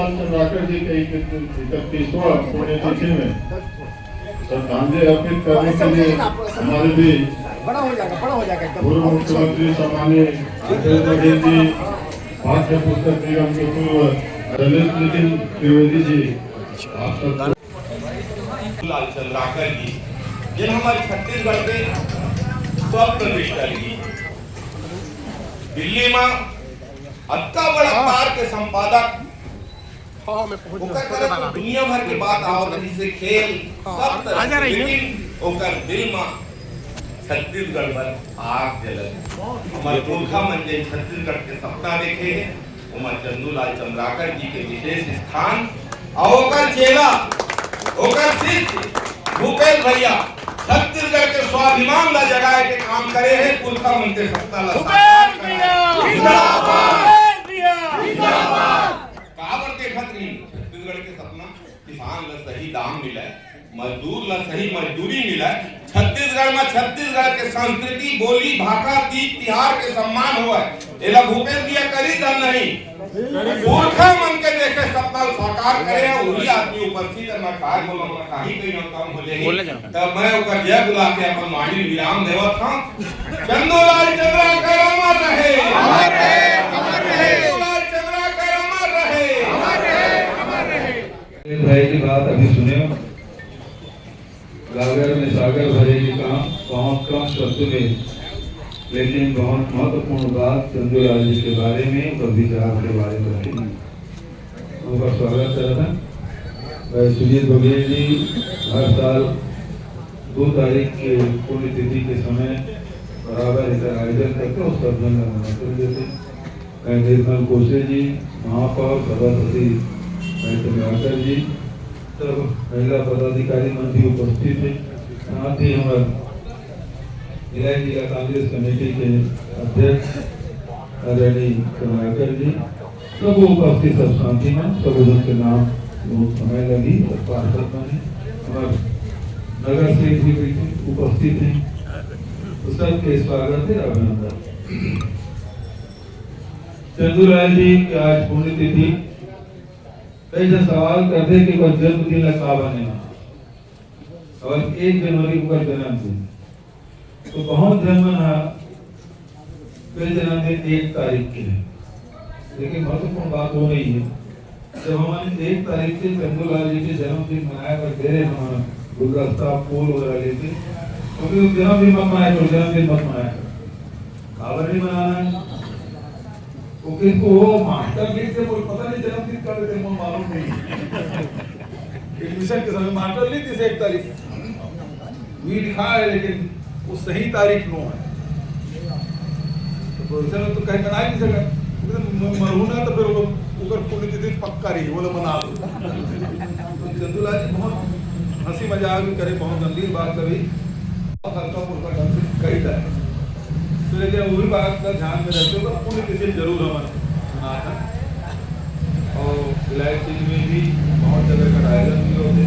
चंदूलाल चंद्राकर जी के 31वां पुण्यतिथि में श्रद्धांजलि अर्पित करने के लिए हमारे भी बड़ा हो जाएगा पूर्व मुख्यमंत्री सम्मानीय भूपेश बघेल जी, पाठ्य पुस्तक निगम के पूर्व ललित नितिन त्रिवेदी जी, आप सब लाल चंद्राकर जी जिन हमारे छत्तीसगढ़ के स्वप्न दृष्टि जी दिल्ली में अत्ता बड़ा पार के संपादक दुनिया भर के बात आवत जिसे खेल सब तरह लेकिन ओकर दिल में छत्तीसगढ़ पर आग जलत हमारे पुरखा मन जे छत्तीसगढ़ के सपना देखे उमर चंदूलाल चंद्राकर जी के विशेष स्थान और ओकर चेला ओकर शिष्य भूपेश भैया छत्तीसगढ़ के स्वाभिमान ला जगाए के काम करे हैं पुरखा मन के सपना ला भूपेश भैया जिंदाबाद, काबर देखत नहीं छत्तीसगढ़ के सपना किसान ला सही दाम मिले, मजदूर ला सही मजदूरी मिले, छत्तीसगढ़ में छत्तीसगढ़ के संस्कृति बोली भाषा तीज तिहार के सम्मान हुआ एला भूपेश भैया करी दल नहीं पुरखा मन के देखे सपना साकार करे वही आदमी उपस्थित है। मैं काय बोलूं काही कहीं न काम बोलेगी तब मैं ओकर जय बुला के अपन वाणी विराम देवत हूं। चंदूलाल चंद्राकर अमर रहे, अमर रहे, अमर रहे। चंदूलाल चंद्राकर अमर रहे, अमर रहे, अमर रहे। भाई की बात अभी सुने, गागर में सागर भरेगी काम बहुत कम शब्द में, लेकिन बहुत महत्वपूर्ण बात चंदूलाल जी के बारे में और विचार के बारे में रही। उनका स्वागत करता है। सुजीत बघेल जी हर साल 2 तारीख के पुण्यतिथि के समय बराबर इसका आयोजन करके उस पर आमंत्रण देते। निर्मल कोसे जी, महापौर सभापति चंद्राकर जी, सब महिला पदाधिकारी मन भी उपस्थित है। साथ ही हमारे भिलाई जिला कांग्रेस कमेटी के अध्यक्ष आदरणीय चंद्राकर जी, सब उपस्थित सब शांति में सब के नाम बहुत समय लगी और पार्षद बने, हमारे नगर सेठ भी उपस्थित हैं, तो सबके स्वागत है, अभिनंदन। चंदूलाल जी की आज पुण्यतिथि, कई जन सवाल करते कि वह जन्मदिन का बनेगा और 1 जनवरी को जन्मदिन तो बहुत जन्मन जन्मदिन 1 तारीख के है, लेकिन महत्वपूर्ण बात हो रही है जब हमारे 1 तारीख से चंदूलाल जी के जन्मदिन मनाया कर दे रहे हमारा गुलदस्ता फूल वगैरह लेके, क्योंकि जन्मदिन मत मनाया करो, जन्मदिन मत मनाया करो, काबर नहीं मनाना है वो किसको मास्टर लिख के बोल पता नहीं जन्मदिन कब है मुझे मालूम नहीं। एडमिशन के समय मास्टर लिख दिए 1 तारीख भी लिखा है, लेकिन वो सही तारीख नो है, तो प्रोफेसर तो कहीं बना नहीं सका मरहू ना, तो फिर वो ऊपर पुण्यतिथि पक्का रही वो मना दो। तो चंदूलाल जी बहुत हंसी मजाक भी करे, बहुत गंभीर बात कभी हल्का फुल्का ढंग से कही जाए, तो लेकिन वही बात का ध्यान में रखते हुए पुण्यतिथि जरूर हमारा आता और भिलाई में भी बहुत जगह का आयोजन भी होते।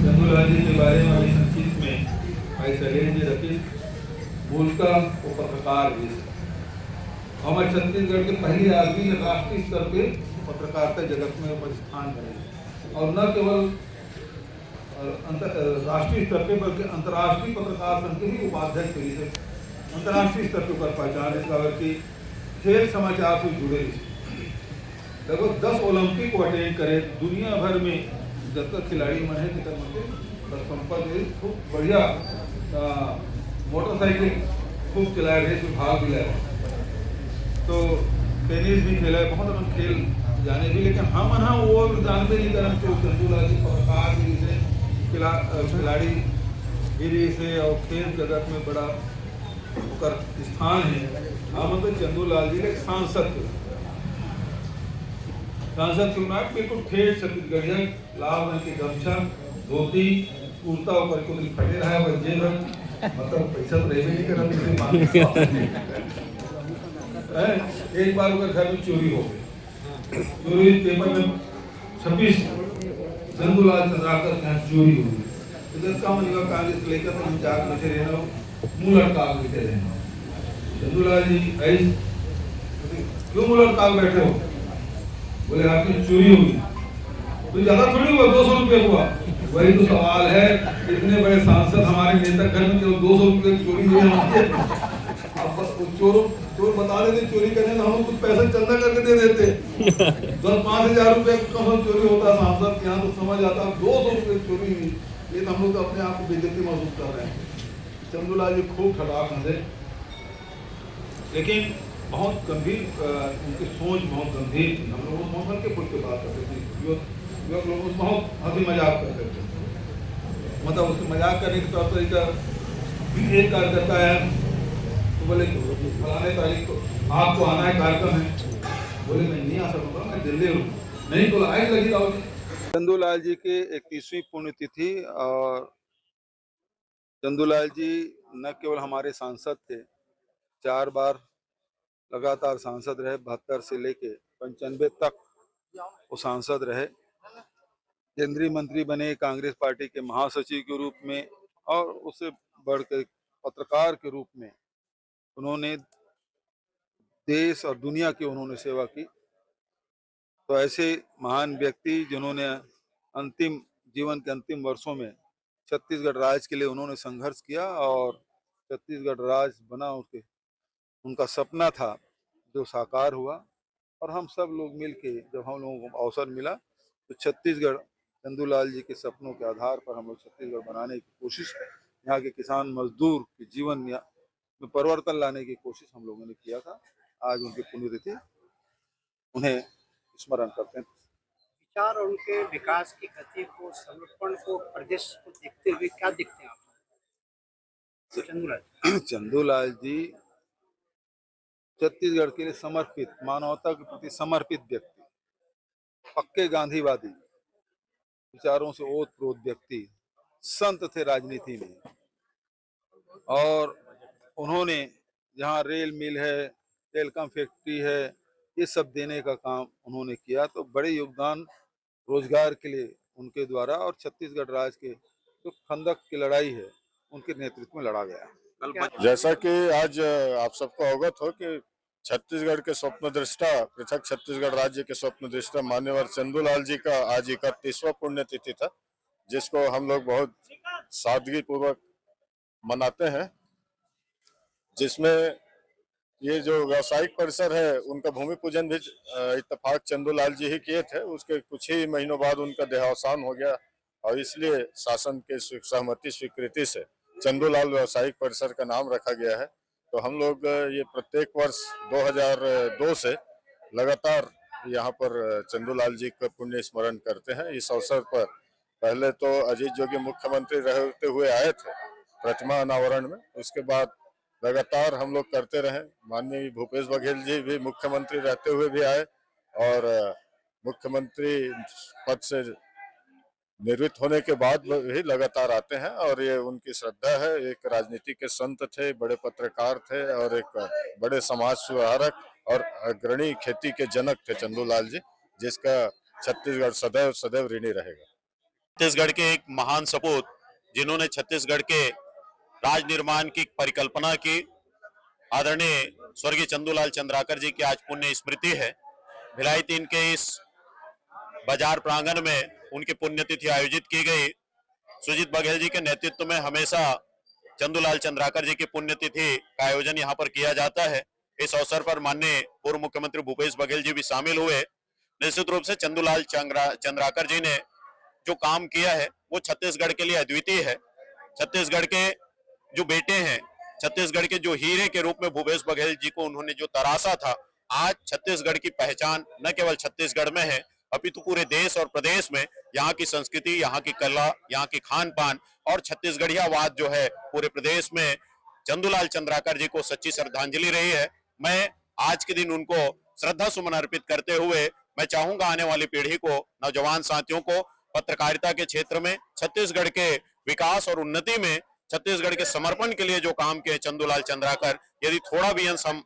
चंदूलाल जी के बारे में संक्षिप्त में भाई सलेज जी रखी बोलता वो पत्रकार भी हमारे छत्तीसगढ़ के पहले आदमी राष्ट्रीय स्तर पे पत्रकारिता जगत में स्थान करे, और न केवल राष्ट्रीय स्तर पे बल्कि अंतर्राष्ट्रीय पत्रकार संघ के भी उपाध्यक्ष से अंतर्राष्ट्रीय स्तर पर पहचान इस बार की खेल समाचार से जुड़े लगभग 10 ओलंपिक को अटेंड करे, दुनिया भर में जब तक खिलाड़ी मन है संपर्क खूब बढ़िया मोटरसाइकिल खूब चलाए रहे, इसमें भाग भी लाए, तो टेनिस भी खेला है, बहुत अपन खेल जाने भी, लेकिन हम वो जानते नहीं करें तो चंदूलाल जी पत्रकार भी से खिलाड़ी गिरी से और खेल जगत में बड़ा उकर स्थान है। हम तो चंदूलाल जी एक सांसद क्यों ना बिल्कुल ठेठ छत्तीसगढ़िया लाल रंग की गमछा धोती कुर्ता ऊपर को फटे रहा है, जेब मतलब पैसा तो रेवे नहीं करा। एक बार उनके घर में चोरी हो गई, चोरी पेपर में 26 चंदूलाल चंद्राकर के यहाँ चोरी हो गई, तो जब काम निका कांग्रेस लेकर हम जाग बैठे रहना मुंह लटका बैठे रहना। चंदूलाल जी क्यों मुंह लटका बैठे हो? बोले आपकी चोरी होगी, तो ज्यादा थोड़ी हुआ, 200 रुपये हुआ। वही तो सवाल है, इतने बड़े सांसद हमारे नेता घर में केवल 200 रुपये चोरी हुई है। अब चोर बता देते चोरी करने, तो हम कुछ पैसा चंदा करके दे देते। 10-5 हजार रुपये कम चोरी होता है सांसद के यहाँ, तो समझ आता 200 रुपये चोरी हुई। लेकिन हम लोग तो अपने आप को बेइज्जती महसूस कर रहे हैं। चंदूलाल जी खूब ठठाक हंसे, लेकिन बहुत गंभीर, उनकी सोच बहुत गंभीर थी। हम लोग उसमें हल्के फुल्के बात करते थे, युवक लोग उसमें बहुत हंसी मजाक करते थे। मतलब उसके मजाक करने के तौर तरीका, एक कार्यकर्ता है तो बोले फलाने तारीख को आपको आना है, कार्यक्रम है। बोले मैं नहीं आ सकूँगा, मैं दिल्ली हूँ। नहीं तो आए लगी रहो। चंदूलाल जी की 31वीं पुण्यतिथि, और चंदूलाल जी न केवल हमारे सांसद थे, 4 बार लगातार सांसद रहे, 72 से लेके 95 तक वो सांसद रहे। केंद्रीय मंत्री बने, कांग्रेस पार्टी के महासचिव के रूप में, और उससे बढ़कर पत्रकार के रूप में उन्होंने देश और दुनिया की उन्होंने सेवा की। तो ऐसे महान व्यक्ति जिन्होंने अंतिम जीवन के अंतिम वर्षों में छत्तीसगढ़ राज्य के लिए उन्होंने संघर्ष किया, और छत्तीसगढ़ राज्य बना, उनका सपना था जो साकार हुआ। और हम सब लोग मिलके जब हम लोगों को अवसर मिला तो छत्तीसगढ़, चंदूलाल जी के सपनों के आधार पर हम लोग छत्तीसगढ़ बनाने की कोशिश, यहाँ के किसान मजदूर के जीवन में परिवर्तन लाने की कोशिश हम लोगों ने किया था। आज उनकी पुण्यतिथि, उन्हें स्मरण करते हैं। विचार और उनके विकास की गति को, समर्पण को, प्रदेश को देखते हुए क्या देखते हैं आप चंदूलाल? चंदूलाल जी छत्तीसगढ़ के लिए समर्पित, मानवता के प्रति समर्पित व्यक्ति, पक्के गांधीवादी विचारों से ओतप्रोत व्यक्ति, संत थे राजनीति में। और उन्होंने जहाँ रेल मिल है, टेलकॉम फैक्ट्री है, ये सब देने का काम उन्होंने किया। तो बड़े योगदान रोजगार के लिए उनके द्वारा, और छत्तीसगढ़ राज्य के जो खंदक की लड़ाई है उनके नेतृत्व में लड़ा गया। जैसा कि आज आप सबको अवगत हो कि छत्तीसगढ़ के स्वप्न दृष्टा, पृथक छत्तीसगढ़ राज्य के स्वप्न दृष्टा मान्यवर चंदूलाल जी का आज 31वां पुण्यतिथि था, जिसको हम लोग बहुत सादगी पूर्वक मनाते हैं। जिसमें ये जो व्यावसायिक परिसर है उनका भूमि पूजन भी इत्तेफाक चंदूलाल जी ही किए थे। उसके कुछ ही महीनों बाद उनका देहावसान हो गया, और इसलिए शासन के सहमति स्वीकृति से चंदूलाल व्यावसायिक परिसर का नाम रखा गया है। तो हम लोग ये प्रत्येक वर्ष 2002 से लगातार यहाँ पर चंदूलाल जी का पुण्य स्मरण करते हैं। इस अवसर पर पहले तो अजीत जोगी मुख्यमंत्री रहते हुए आए थे प्रतिमा अनावरण में, उसके बाद लगातार हम लोग करते रहे। माननीय भूपेश बघेल जी भी मुख्यमंत्री रहते हुए भी आए, और मुख्यमंत्री पद से निवृत्त होने के बाद भी लगातार आते हैं। और ये उनकी श्रद्धा है। एक राजनीति के संत थे, बड़े पत्रकार थे, और एक बड़े समाज सुधारक और अग्रणी खेती के जनक थे चंदूलाल जी, जिसका छत्तीसगढ़ सदैव सदैव ऋणी रहेगा। छत्तीसगढ़ के एक महान सपूत, जिन्होंने छत्तीसगढ़ के राज निर्माण की परिकल्पना की, आदरणीय स्वर्गीय चंदूलाल चंद्राकर जी की आज पुण्य स्मृति है। भिलाई 3 के इस बाजार प्रांगण में उनकी पुण्यतिथि आयोजित की गई। सुजीत बघेल जी के नेतृत्व में हमेशा चंदूलाल चंद्राकर जी की पुण्यतिथि का आयोजन यहाँ पर किया जाता है। इस अवसर पर माननीय पूर्व मुख्यमंत्री भूपेश बघेल जी भी शामिल हुए। निश्चित रूप से चंदूलाल चंद्राकर जी ने जो काम किया है वो छत्तीसगढ़ के लिए अद्वितीय है। छत्तीसगढ़ के जो बेटे हैं, छत्तीसगढ़ के जो हीरे के रूप में भूपेश बघेल जी को उन्होंने जो तराशा था, आज छत्तीसगढ़ की पहचान न केवल छत्तीसगढ़ में है अपितु पूरे देश और प्रदेश में। यहाँ की संस्कृति, यहाँ की कला, यहाँ की खान पान और छत्तीसगढ़ियावाद जो है पूरे प्रदेश में चंदूलाल चंद्राकर जी को सच्ची श्रद्धांजलि रही है। मैं आज के दिन उनको श्रद्धा सुमन अर्पित करते हुए मैं चाहूंगा आने वाली पीढ़ी को, नौजवान साथियों को पत्रकारिता के क्षेत्र में, छत्तीसगढ़ के विकास और उन्नति में, छत्तीसगढ़ के समर्पण के लिए जो काम किए चंदूलाल चंद्राकर, यदि थोड़ा भी अंश हम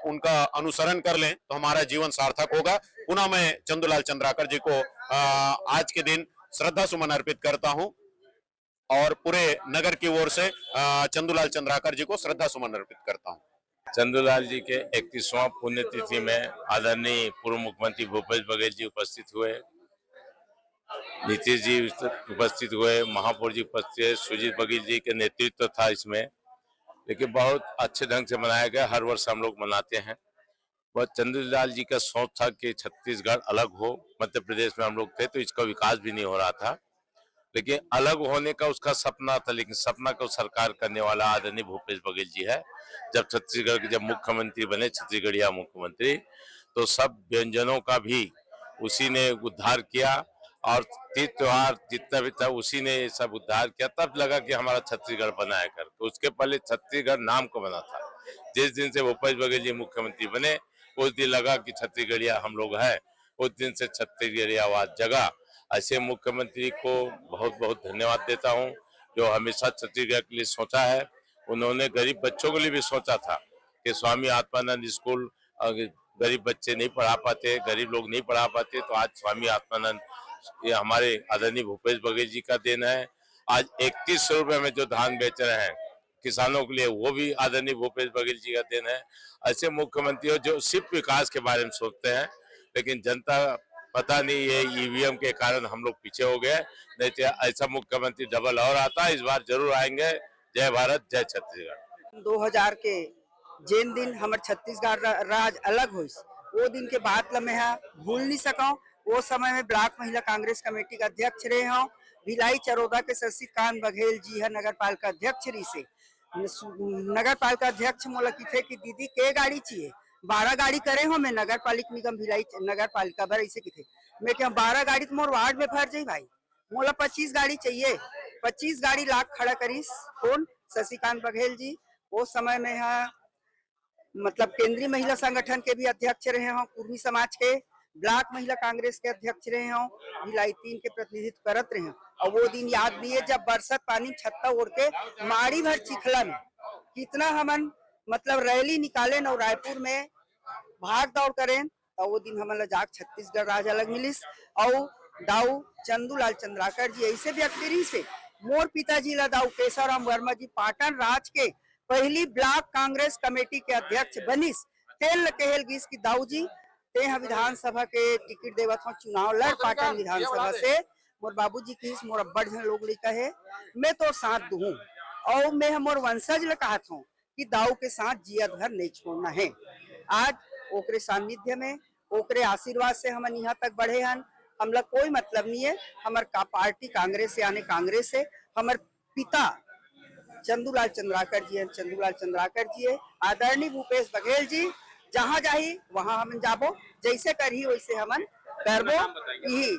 उनका अनुसरण कर लें तो हमारा जीवन सार्थक होगा। पुनः मैं चंदूलाल चंद्राकर जी को आज के दिन श्रद्धा सुमन अर्पित करता हूं, और पूरे नगर की ओर से चंदूलाल चंद्राकर जी को श्रद्धा सुमन अर्पित करता हूं। चंदूलाल जी के 31वां पुण्यतिथि में आदरणीय पूर्व मुख्यमंत्री भूपेश बघेल जी उपस्थित हुए, नीतीश जी उपस्थित हुए, महापौर जी उपस्थित हुए, सुजीत बघेल जी के नेतृत्व था इसमें। लेकिन बहुत अच्छे ढंग से मनाया गया, हर वर्ष हम लोग मनाते हैं। वह चंद्रलाल जी का सोच था कि छत्तीसगढ़ अलग हो। मध्य प्रदेश में हम लोग थे तो इसका विकास भी नहीं हो रहा था, लेकिन अलग होने का उसका सपना था, लेकिन सपना को साकार करने वाला आदरणीय भूपेश बघेल जी है। जब छत्तीसगढ़ के जब मुख्यमंत्री बने, छत्तीसगढ़िया मुख्यमंत्री, तो सब व्यंजनों का भी उसी ने उद्धार किया और तीज त्योहार जितना भी था उसी ने सब उद्धार किया। तब लगा कि हमारा छत्तीसगढ़ बना है कर। तो उसके पहले छत्तीसगढ़ नाम को बना था। जिस दिन से भूपेश बघेल जी मुख्यमंत्री बने उस दिन लगा कि छत्तीसगढ़िया हम लोग हैं, उस दिन से छत्तीसगढ़ियावाद जगा। ऐसे मुख्यमंत्री को बहुत बहुत धन्यवाद देता हूं, जो हमेशा छत्तीसगढ़ के लिए सोचा है। उन्होंने गरीब बच्चों के लिए भी सोचा था कि स्वामी आत्मानंद स्कूल, गरीब बच्चे नहीं पढ़ा पाते, गरीब लोग नहीं पढ़ा पाते, तो आज स्वामी आत्मानंद, ये हमारे आदरणीय भूपेश बघेल जी का देन है। आज 3100 रुपए में जो धान बेच रहे हैं किसानों के लिए, वो भी आदरणीय भूपेश बघेल जी का देन है। ऐसे मुख्यमंत्री जो सिर्फ विकास के बारे में सोचते हैं, लेकिन जनता पता नहीं ये ईवीएम के कारण हम लोग पीछे हो गए। नहीं तो ऐसा मुख्यमंत्री डबल और आता, इस बार जरूर आएंगे। जय भारत, जय छत्तीसगढ़। 2000 के जिन दिन हमार छत्तीसगढ़ राज अलग हुई, वो दिन के बात ला मैं भूल नहीं सका। वो समय में ब्लॉक महिला कांग्रेस कमेटी का अध्यक्ष रहे हूँ। भिलाई चरोदा के शशिकांत बघेल जी है नगर पालिका अध्यक्ष रही से। नगर पालिका अध्यक्ष मोला किथे कि दीदी के गाड़ी चाहिए, 12 गाड़ी करे हो मैं नगर पालिका निगम भिलाई नगर पालिका भर ऐसे किथे। मैं क्या 12 गाड़ी तो मोर वार्ड में भर जाई भाई, मोला 25 गाड़ी चाहिए। 25 गाड़ी लाख खड़ा करीस कौन? शशिकांत बघेल जी। वो समय में है मतलब केंद्रीय महिला संगठन के भी अध्यक्ष रहे हों, कुर्मी समाज के ब्लॉक महिला कांग्रेस के अध्यक्ष रहे हों, भिलाई 3 के प्रतिनिधित्व करत रहे हों। और वो दिन याद भी है जब बरसात पानी छत्ता उड़ के माड़ी भर चिखला में कितना हमन मतलब रैली निकाले और रायपुर में भाग दौड़ करें। तो वो दिन हमन जाग छत्तीसगढ़ राज अलग मिलिस। और दाऊ चंदूलाल चंद्राकर जी ऐसे व्यक्ति रही से, मोर पिताजी ला दाऊ केशवराम वर्मा जी पाटन राज के पहली ब्लॉक कांग्रेस कमेटी के अध्यक्ष बनिस। तेल कहल गिस की दाऊ जी ते विधानसभा के टिकट देवत हो, चुनाव लड़ पाटन विधानसभा से। मोर बाबूजी किस मोर अब्बड़ जन लोग लिखा है मैं तो साथ दूं, और मैं मोर वंशज ले कहत हूँ कि दाऊ के साथ जियत भर नहीं छोड़ना है। आज ओकरे सानिध्य में, ओकरे आशीर्वाद से हम यहाँ तक बढ़े हन। हमला कोई मतलब नहीं है हमार का पार्टी कांग्रेस से, यानी कांग्रेस से हमार पिता चंदूलाल चंद्राकर जी है। चंदूलाल चंद्राकर जी है, आदरणीय भूपेश बघेल जी जहाँ जाही वहाँ हम जाबो, जैसे करही वैसे हमन करबो। यही